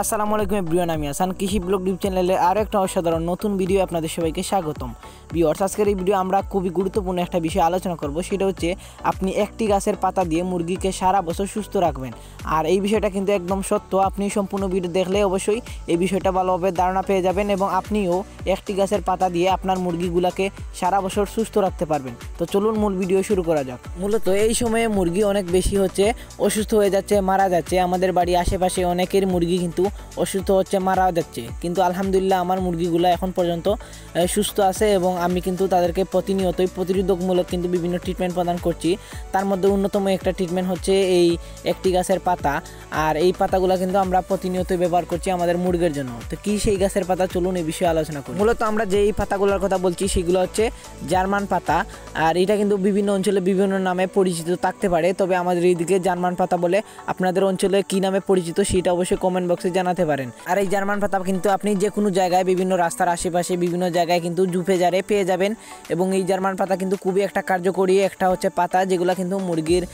আসসালামু আলাইকুম এভরিওয়ান, আমি হাসান কৃষি ব্লগ ইউটিউব চ্যানেলে আরও একটা অসাধারণ নতুন ভিডিও আপনাদের সবাইকে স্বাগতম। ভিউয়ার্স, আজকের এই ভিডিও আমরা খুবই গুরুত্বপূর্ণ একটা বিষয় আলোচনা করব। সেটা হচ্ছে আপনি একটি গাছের পাতা দিয়ে মুরগিকে সারা বছর সুস্থ রাখবেন। আর এই বিষয়টা কিন্তু একদম সত্য। আপনি সম্পূর্ণ ভিডিও দেখলে অবশ্যই এই বিষয়টা ভালোভাবে ধারণা পেয়ে যাবেন এবং আপনিও একটি গাছের পাতা দিয়ে আপনার মুরগিগুলোকে সারা বছর সুস্থ রাখতে পারবেন। তো চলুন মূল ভিডিও শুরু করা যাক। মূলত এই সময়ে মুরগি অনেক বেশি হচ্ছে অসুস্থ হয়ে যাচ্ছে, মারা যাচ্ছে। আমাদের বাড়ির আশেপাশে অনেকের মুরগি কিন্তু অসুস্থ হচ্ছে, মারা যাচ্ছে, কিন্তু আলহামদুলিল্লাহ আমার মুরগিগুলো এখন পর্যন্ত সুস্থ আছে এবং আমি কিন্তু তাদেরকে প্রতিনিয়তই প্রতিরোধকমূলক কিন্তু বিভিন্ন ট্রিটমেন্ট প্রদান করছি। তার মধ্যে অন্যতম একটা ট্রিটমেন্ট হচ্ছে এই একটি গাছের পাতা। আর এই পাতাগুলো কিন্তু আমরা প্রতিনিয়তই ব্যবহার করছি আমাদের মুরগির জন্য। তো কি সেই গাছের পাতা, চলুন এই বিষয়ে আলোচনা করি। মূলত আমরা যেই পাতাগুলোর কথা বলছি সেগুলো হচ্ছে জার্মান পাতা। আর এটা কিন্তু বিভিন্ন অঞ্চলে বিভিন্ন নামে পরিচিত থাকতে পারে, তবে আমাদের এইদিকে জার্মান পাতা বলে। আপনাদের অঞ্চলে কি নামে পরিচিত সেটা অবশ্যই কমেন্ট বক্সে জানাতে পারেন। আর এই জার্মান পাতা কিন্তু আপনি যে কোনো জায়গায়, বিভিন্ন রাস্তার আশেপাশে বিভিন্ন জায়গায় কিন্তু ঝুপে জারে পেয়ে যাবেন। এবং এই জার্মান পাতা কিন্তু খুবই একটা কার্যকরী একটা হচ্ছে পাতা, যেগুলো কিন্তু মুরগির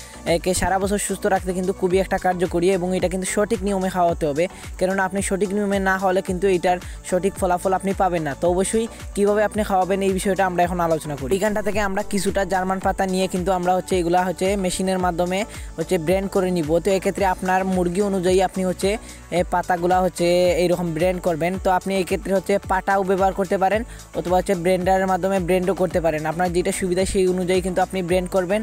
কে সারা বছর সুস্থ রাখতে কিন্তু খুবই একটা কার্যকরী। এবং এটা কিন্তু সঠিক নিয়মে খাওয়াতে হবে, কেননা আপনি সঠিক নিয়মে না হলে কিন্তু এটার সঠিক ফলাফল আপনি পাবেন না। তো অবশ্যই কীভাবে আপনি খাওয়াবেন এই বিষয়টা আমরা এখন আলোচনা করি। এখানটা থেকে আমরা কিছুটা জার্মান পাতা নিয়ে কিন্তু আমরা হচ্ছে এগুলা হচ্ছে মেশিনের মাধ্যমে হচ্ছে ব্লেন্ড করে নিব। তো এক্ষেত্রে আপনার মুরগি অনুযায়ী আপনি হচ্ছে পাতাগুলা হচ্ছে এইরকম ব্লেন্ড করবেন। তো আপনি এই ক্ষেত্রে হচ্ছে পাটাও ব্যবহার করতে পারেন অথবা হচ্ছে ব্লেন্ডারের মাধ্যমে ব্লেন্ডও করতে পারেন। আপনার যেটা সুবিধা সেই অনুযায়ী কিন্তু আপনি ব্লেন্ড করবেন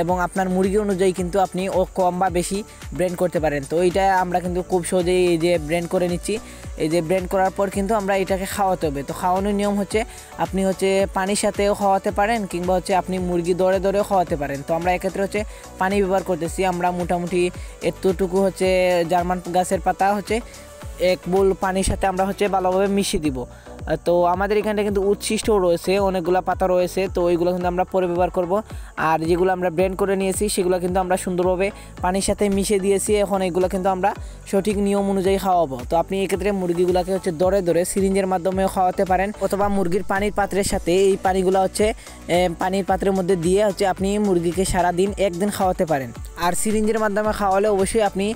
এবং আপনার মুরগি অনুযায়ী কিন্তু আপনি কম বা বেশি ব্লেন্ড করতে পারেন। তো এইটা আমরা কিন্তু খুব সহজেই এই যে ব্লেন্ড করে নিচ্ছি। এই যে ব্লেন্ড করার পর কিন্তু আমরা এটাকে খাওয়াতে হবে। তো খাওয়ানোর নিয়ম হচ্ছে আপনি হচ্ছে পানির সাথেও খাওয়াতে পারেন কিংবা হচ্ছে আপনি মুরগি দরে দরেও খাওয়াতে পারেন। তো আমরা এক্ষেত্রে হচ্ছে পানি ব্যবহার করতেছি। আমরা মোটামুটি এতটুকু হচ্ছে জার্মান গাছের পাতা হচ্ছে এক বোল পানির সাথে আমরা হচ্ছে ভালোভাবে মিশিয়ে দিব। তো আমাদের এখানটা কিন্তু উচ্ছিষ্টও রয়েছে, অনেকগুলো পাতা রয়েছে। তো ওইগুলো কিন্তু আমরা পরে ব্যবহার করব। আর যেগুলো আমরা ব্লেন্ড করে নিয়েছি সেগুলো কিন্তু আমরা সুন্দরভাবে পানির সাথে মিশিয়ে দিয়েছি। এখন এগুলো কিন্তু আমরা সঠিক নিয়ম অনুযায়ী খাওয়াবো। তো আপনি এক্ষেত্রে মুরগিগুলোকে হচ্ছে দরে দরে সিরিঞ্জের মাধ্যমেও খাওয়াতে পারেন অথবা মুরগির পানির পাত্রের সাথে এই পানিগুলো হচ্ছে পানির পাত্রের মধ্যে দিয়ে হচ্ছে আপনি মুরগিকে সারাদিন একদিন খাওয়াতে পারেন। আর সিরিঞ্জের মাধ্যমে খাওয়ালে অবশ্যই আপনি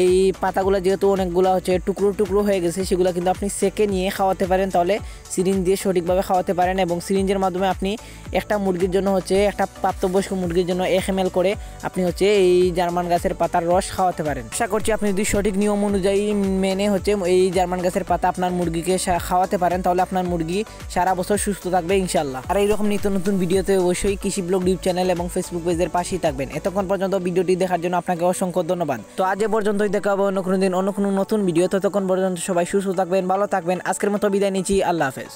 এই পাতাগুলো যেহেতু অনেকগুলো হচ্ছে টুকরো টুকরো হয়ে গেছে সেগুলো কিন্তু আপনি সেকে নিয়ে খাওয়াতে পারেন, তাহলে সিরিঞ্জ দিয়ে সঠিকভাবে খাওয়াতে পারেন। এবং সিরিঞ্জের মাধ্যমে আপনি একটা মুরগির জন্য হচ্ছে একটা প্রাপ্তবয়স্ক মুরগির জন্য 1 ml করে আপনি হচ্ছে এই জার্মান গাছের পাতার রস খাওয়াতে পারেন। আশা করছি আপনি যদি সঠিক নিয়ম অনুযায়ী মেনে হচ্ছে এই জার্মান গাছের পাতা আপনার মুরগিকে খাওয়াতে পারেন, তাহলে আপনার মুরগি সারা বছর সুস্থ থাকবে ইনশাল্লাহ। আর এইরকম নিত্য নতুন ভিডিওতে অবশ্যই কৃষি ব্লগ ইউটিউব চ্যানেল এবং ফেসবুক পেজের পাশেই থাকবেন। এতক্ষণ পর্যন্ত ভিডিওটি দেখার জন্য আপনাকে অসংখ্য ধন্যবাদ। তো আজ পর্যন্তই, দেখা হবে অন্য কোনো দিন অন্য কোনো নতুন ভিডিও। ততক্ষণ পর্যন্ত সবাই সুস্থ থাকবেন, ভালো থাকবেন। আজকের মতো বিদায় নিচ্ছি, আল্লাহ হাফেজ।